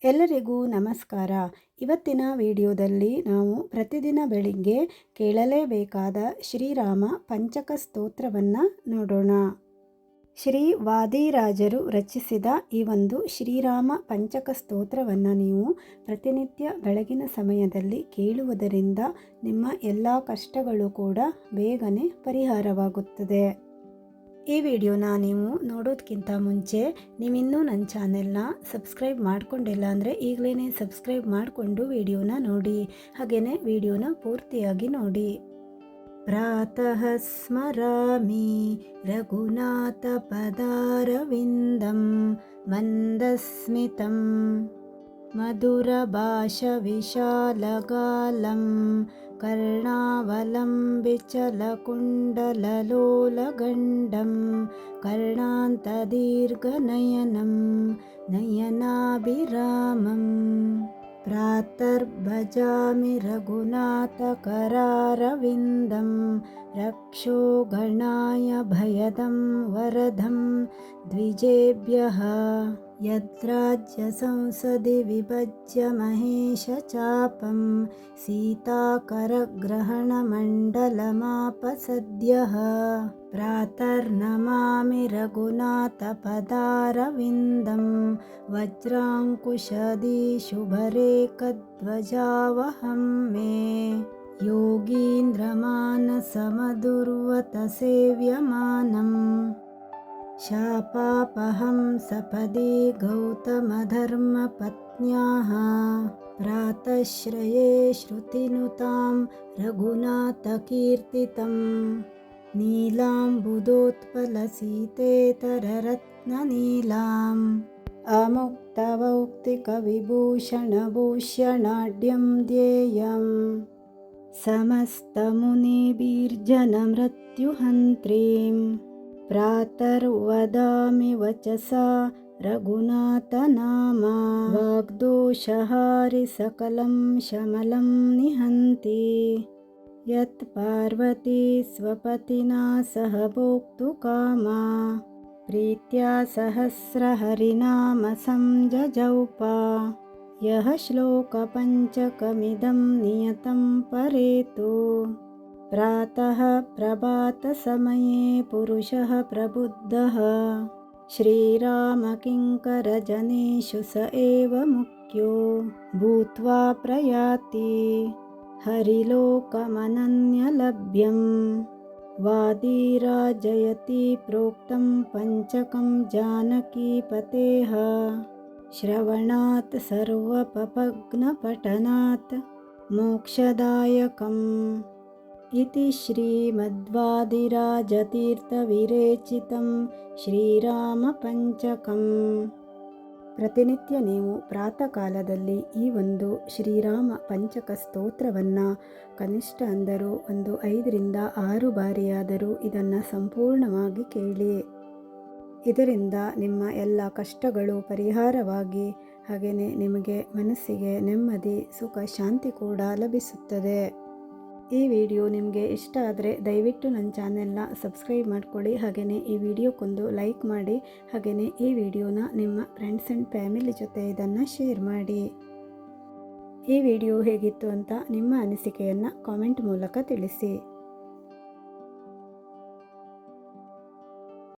ಎಲ್ಲರಿಗೂ ನಮಸ್ಕಾರ. ಇವತ್ತಿನ ವಿಡಿಯೋದಲ್ಲಿ ನಾವು ಪ್ರತಿದಿನ ಬೆಳಿಗ್ಗೆ ಕೇಳಲೇಬೇಕಾದ ಶ್ರೀರಾಮ ಪಂಚಕ ಸ್ತೋತ್ರವನ್ನು ನೋಡೋಣ. ಶ್ರೀ ವಾದಿರಾಜರು ರಚಿಸಿದ ಈ ಒಂದು ಶ್ರೀರಾಮ ಪಂಚಕ ಸ್ತೋತ್ರವನ್ನು ನೀವು ಪ್ರತಿನಿತ್ಯ ಬೆಳಗಿನ ಸಮಯದಲ್ಲಿ ಕೇಳುವುದರಿಂದ ನಿಮ್ಮ ಎಲ್ಲ ಕಷ್ಟಗಳು ಕೂಡ ಬೇಗನೆ ಪರಿಹಾರವಾಗುತ್ತದೆ. ಈ ವಿಡಿಯೋನ ನೀವು ನೋಡೋದಕ್ಕಿಂತ ಮುಂಚೆ ನೀವಿನ್ನೂ ನನ್ನ ಚಾನೆಲ್ನ ಸಬ್ಸ್ಕ್ರೈಬ್ ಮಾಡ್ಕೊಂಡಿಲ್ಲ ಅಂದರೆ ಈಗಲೇ ಸಬ್ಸ್ಕ್ರೈಬ್ ಮಾಡಿಕೊಂಡು ವಿಡಿಯೋನ ನೋಡಿ, ಹಾಗೆಯೇ ವಿಡಿಯೋನ ಪೂರ್ತಿಯಾಗಿ ನೋಡಿ. ಪ್ರಾತಃ ಸ್ಮರಾಮಿ ರಘುನಾಥ ಪದಾರವಿಂದಂ ಮಂದಸ್ಮಿತಂ ಮಧುರ ಭಾಷ ವಿಶಾಲಗಾಲಂ ಕರ್ಣಾವಲಂಬಿಚಲಕುಂಡಲಲೋಲಗಂಡಂ ಕರ್ಣಾಂತದೀರ್ಘನಯನಂ ನಯನಾಭಿರಾಮಂ ಪ್ರಾತರ್ಭಜಾಮಿ ರಘುನಾಥಕರಾರವಿಂದಂ ರಕ್ಷೋ ಗಣಾಯ ಭಯದಂ ವರದಂ ದ್ವಿಜೇಭ್ಯಃ ಯದ್ರಾಜ್ಯ ಸಂಸದಿ ವಿಭಜ್ಯ ಮಹೇಶ ಚಾಪಂ ಸೀತಾಕರಗ್ರಹಣಮಂಡಲಮಾಪಸದ್ಯಃ ಪ್ರಾತರ್ನಮಾಮಿ ರಘುನಾಥ ಪದಾರವಿಂದಂ ವಜ್ರಾಂಕುಶದಿ ಶುಭರೇಖಧ್ವಜಾವಹಂ ಮೇ ಯೋಗೀಂದ್ರಮಾನಸಮಧುರ್ವತ ಸೇವ್ಯಮಾನಂ ಶಾಪಾಪಹಂ ಸಪದಿ ಗೌತಮಧರ್ಮಪತ್ನ್ಯಾಃ ಪ್ರಾತಶ್ರಯೇ ಶ್ರುತಿನುತಾಂ ರಘುನಾಥಕೀರ್ತಿತಂ ನೀಲಾಂಬುದೋತ್ಪಲಸೀತೇತರರತ್ನನೀಲಾಂ ಅಮುಕ್ತವೌಕ್ತಿಕವಿಭೂಷಣಭೂಷಣಾಢ್ಯಂ ಧ್ಯೇಯಂ ಸಮಸ್ತಮುನಿಭಿರ್ಜನಮೃತ್ಯುಹಂತ್ರೀಂ ಪ್ರಾತರ್ವದಾಮಿ ವಚಸಾ ರಘುನಾಥನಾಮ ವಾಗ್ದೋಷಹಾರಿ ಸಕಲಂ ಶಮಲಂ ನಿಹಂತಿ ಯತ್ ಪಾರ್ವತಿ ಸ್ವಪತಿನಾ ಸಹ ಭೋಕ್ತು ಕಾಮಾ ಪ್ರೀತ್ಯಾ ಸಹಸ್ರಹರಿನಾಮ ಸಂಜಜೌಪ ಯಹ ಶ್ಲೋಕ ಪಂಚಕಮಿದಂ ನಿಯತಂ ಪರೇತು ಪ್ರಾತಃ ಪ್ರಭಾತಸಮಯೇ ಪುರುಷಃ ಪ್ರಬುದ್ಧಃ ಶ್ರೀರಾಮಕಿಂಕರಜನೇಷು ಸ ಏವ ಮುಖ್ಯೋ ಭೂತ್ವಾ ಪ್ರಯಾತಿ ಹರಿಲೋಕಮನನ್ಯಲಭ್ಯಂ ವಾದಿರಾಜಯತಿ ಪ್ರೋಕ್ತಂ ಪಂಚಕಂ ಜಾನಕೀಪತೇಃ ಶ್ರವಣಾತ್ ಸರ್ವಪಪಗ್ನಪಠನಾತ್ ಮೋಕ್ಷದಾಯಕಂ ಇತಿ ಶ್ರೀಮದ್ವಾದಿರಾಜತೀರ್ಥವಿರೇಚಿತಂ ಶ್ರೀರಾಮ ಪಂಚಕಂ. ಪ್ರತಿನಿತ್ಯ ನೀವು ಪ್ರಾತಃ ಕಾಲದಲ್ಲಿ ಈ ಒಂದು ಶ್ರೀರಾಮ ಪಂಚಕ ಸ್ತೋತ್ರವನ್ನು ಕನಿಷ್ಠ ಅಂದರೂ ಒಂದು 5 ರಿಂದ 6 ಬಾರಿಯಾದರೂ ಇದನ್ನು ಸಂಪೂರ್ಣವಾಗಿ ಕೇಳಿ. ಇದರಿಂದ ನಿಮ್ಮ ಎಲ್ಲ ಕಷ್ಟಗಳು ಪರಿಹಾರವಾಗಿ ಹಾಗೆಯೇ ನಿಮಗೆ ಮನಸ್ಸಿಗೆ ನೆಮ್ಮದಿ ಸುಖ ಶಾಂತಿ ಕೂಡ ಲಭಿಸುತ್ತದೆ. ಈ ವಿಡಿಯೋ ನಿಮಗೆ ಇಷ್ಟ ಆದರೆ ದಯವಿಟ್ಟು ನನ್ನ ಚಾನೆಲ್ನ ಸಬ್ಸ್ಕ್ರೈಬ್ ಮಾಡ್ಕೊಳ್ಳಿ, ಹಾಗೆಯೇ ಈ ವಿಡಿಯೋಕ್ಕೊಂದು ಲೈಕ್ ಮಾಡಿ, ಹಾಗೆಯೇ ಈ ವಿಡಿಯೋನ ನಿಮ್ಮ ಫ್ರೆಂಡ್ಸ್ ಆ್ಯಂಡ್ ಫ್ಯಾಮಿಲಿ ಜೊತೆ ಇದನ್ನು ಶೇರ್ ಮಾಡಿ. ಈ ವಿಡಿಯೋ ಹೇಗಿತ್ತು ಅಂತ ನಿಮ್ಮ ಅನಿಸಿಕೆಯನ್ನು ಕಾಮೆಂಟ್ ಮೂಲಕ ತಿಳಿಸಿ.